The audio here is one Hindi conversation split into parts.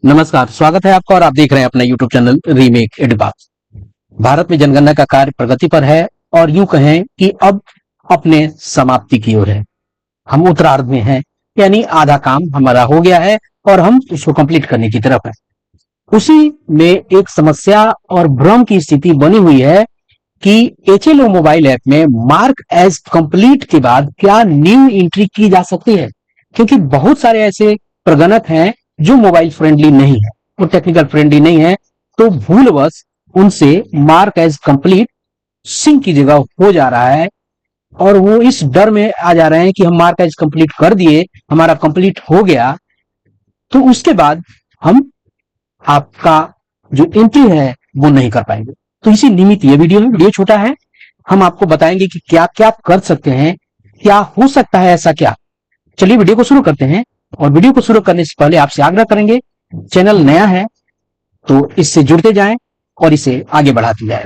नमस्कार, स्वागत है आपका और आप देख रहे हैं अपना YouTube channel remake advance. Bharat में जनगणना का कार्य प्रगति पर है और यूं कहें कि अब अपने समाप्ति की ओर है। हम उत्तरार्ध में हैं, यानी आधा काम हमारा हो गया है और हम उसको कंप्लीट करने की तरफ है। उसी में एक समस्या और भ्रम की स्थिति बनी हुई है कि HLO मोबाइल ऐप में मार्क एज कंप्लीट के बाद क्या न्यू एंट्री की जा सकती है, क्योंकि बहुत सारे ऐसे प्रगणक हैं जो मोबाइल फ्रेंडली नहीं है, वो टेक्निकल फ्रेंडली नहीं है, तो भूलवश उनसे मार्क एज कंप्लीट सिंक की जगह हो जा रहा है और वो इस डर में आ जा रहे हैं कि हम मार्क एज कंप्लीट कर दिए, हमारा कंप्लीट हो गया, तो उसके बाद हम आपका जो एंट्री है वो नहीं कर पाएंगे। तो इसी निमित्त ये वीडियो छोटा है, हम आपको बताएंगे कि क्या क्या कर सकते हैं, क्या हो सकता है ऐसा क्या। चलिए वीडियो को शुरू करते हैं और वीडियो को शुरू करने से पहले आपसे आग्रह करेंगे, चैनल नया है तो इससे जुड़ते जाएं और इसे आगे बढ़ाते जाएं।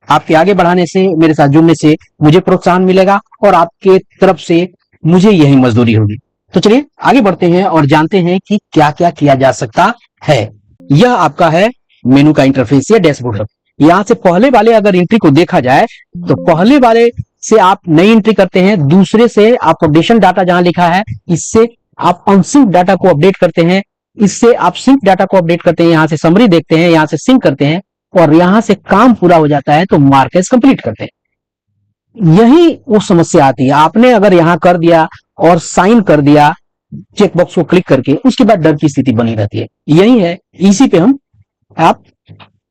आपके आगे बढ़ाने से, मेरे साथ जुड़ने से मुझे प्रोत्साहन मिलेगा और आपके तरफ से मुझे यही मजदूरी होगी। तो चलिए आगे बढ़ते हैं और जानते हैं कि क्या क्या किया जा सकता है। यह आपका है मेनू का इंटरफेस या डैशबोर्ड। यहां से पहले वाले अगर एंट्री को देखा जाए तो पहले वाले से आप नई एंट्री करते हैं, दूसरे से आप अपडेशन डाटा जहां लिखा है इससे आप अनसिंक डाटा को अपडेट करते हैं, इससे आप सिंक डाटा को अपडेट करते हैं, यहां से समरी देखते हैं, यहां से सिंक करते हैं और यहां से काम पूरा हो जाता है तो मार्क एज कंप्लीट करते हैं। यही वो समस्या आती है, आपने अगर यहां कर दिया और साइन कर दिया चेकबॉक्स को क्लिक करके, उसके बाद डर की स्थिति बनी रहती है। यही है, इसी पे हम आप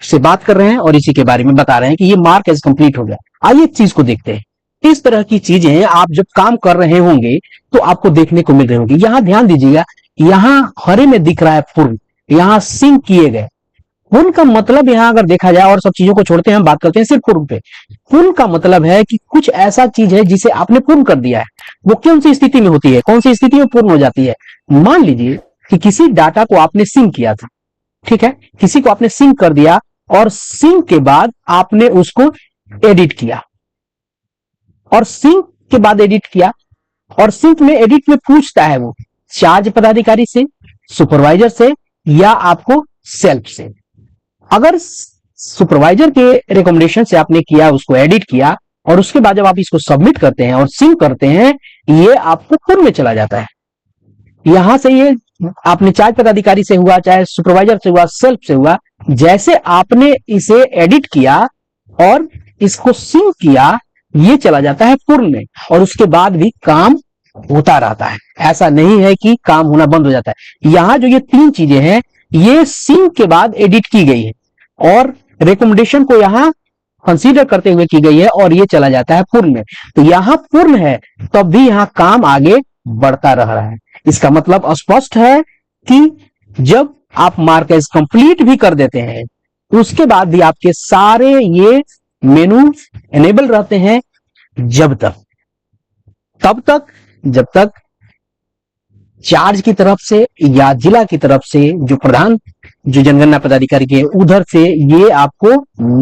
से बात कर रहे हैं और इसी के बारे में बता रहे हैं कि ये मार्क एज कंप्लीट हो गया। आइए इस चीज को देखते हैं। इस तरह की चीजें आप जब काम कर रहे होंगे तो आपको देखने को मिल रही होंगी। यहां ध्यान दीजिएगा, यहां हरे में दिख रहा है पूर्ण, यहां सिंक किए गए। पूर्ण का मतलब यहां अगर देखा जाए, और सब चीजों को छोड़ते हैं, हम बात करते हैं सिर्फ पूर्ण पे। पूर्ण का मतलब है कि कुछ ऐसा चीज है जिसे आपने पूर्ण कर दिया है। वो कौन सी स्थिति में होती है, कौन सी स्थिति में पूर्ण हो जाती है। मान लीजिए कि किसी डाटा को आपने सिंक किया था, ठीक है, किसी को आपने सिंक कर दिया और सिंक के बाद आपने उसको एडिट किया और सिंक के बाद एडिट किया और सिंक में एडिट में पूछता है वो चार्ज पदाधिकारी से, सुपरवाइजर से या आपको सेल्फ से। अगर सुपरवाइजर के रिकमेंडेशन से आपने किया, उसको एडिट किया और उसके बाद जब आप इसको सबमिट करते हैं और सिंक करते हैं, ये आपको पूर्ण में चला जाता है। यहां से ये आपने चार्ज पदाधिकारी से हुआ, चाहे सुपरवाइजर से हुआ, सेल्फ से हुआ, जैसे आपने इसे एडिट किया और इसको सिंक किया, ये चला जाता है पूर्ण में और उसके बाद भी काम होता रहता है। ऐसा नहीं है कि काम होना बंद हो जाता है। यहां जो ये तीन चीजें हैं, ये सिंक के बाद एडिट की गई है और रिकमेंडेशन को यहां कंसीडर करते हुए की गई है और ये चला जाता है पूर्ण में। तो यहां पूर्ण है तब भी यहां काम आगे बढ़ता रह रहा है। इसका मतलब स्पष्ट है कि जब आप मार्क एज कंप्लीट भी कर देते हैं, उसके बाद भी आपके सारे ये मेनू एनेबल रहते हैं तब तक जब तक चार्ज की तरफ से या जिला की तरफ से जो प्रधान, जो जनगणना पदाधिकारी के उधर से ये आपको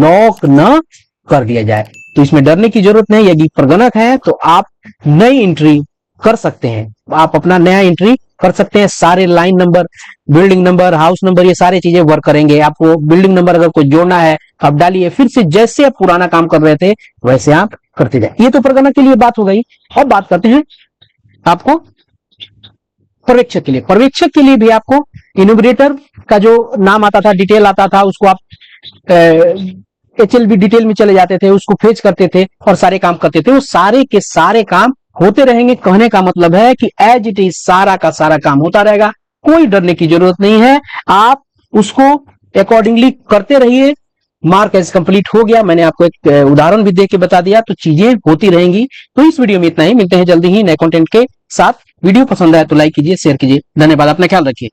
लॉक न कर दिया जाए। तो इसमें डरने की जरूरत नहीं। यदि प्रगणक है तो आप नई एंट्री कर सकते हैं, आप अपना नया एंट्री कर सकते हैं। सारे line number, building number, house number, ये सारी चीजें वर्क करेंगे। आपको बिल्डिंग नंबर अगर कोई जोड़ना है आप डालिए, फिर से जैसे आप पुराना काम कर रहे थे वैसे आप करते जाए। ये तो प्रगणक के लिए बात हो गई। अब बात करते हैं आपको पर्यवेक्षक के लिए। पर्यवेक्षक के लिए भी आपको इन्यूमरेटर का जो नाम आता था, डिटेल आता था, उसको आप HLB डिटेल में चले जाते थे, उसको फेच करते थे और सारे काम करते थे। वो सारे के सारे काम होते रहेंगे। कहने का मतलब है कि एज इट इज सारा का सारा काम होता रहेगा, कोई डरने की जरूरत नहीं है। आप उसको अकॉर्डिंगली करते रहिए। मार्क एज कंप्लीट हो गया, मैंने आपको एक उदाहरण भी देके बता दिया, तो चीजें होती रहेंगी। तो इस वीडियो में इतना ही, मिलते हैं जल्दी ही नए कंटेंट के साथ। वीडियो पसंद आए तो लाइक कीजिए, शेयर कीजिए। धन्यवाद, अपना ख्याल रखिए।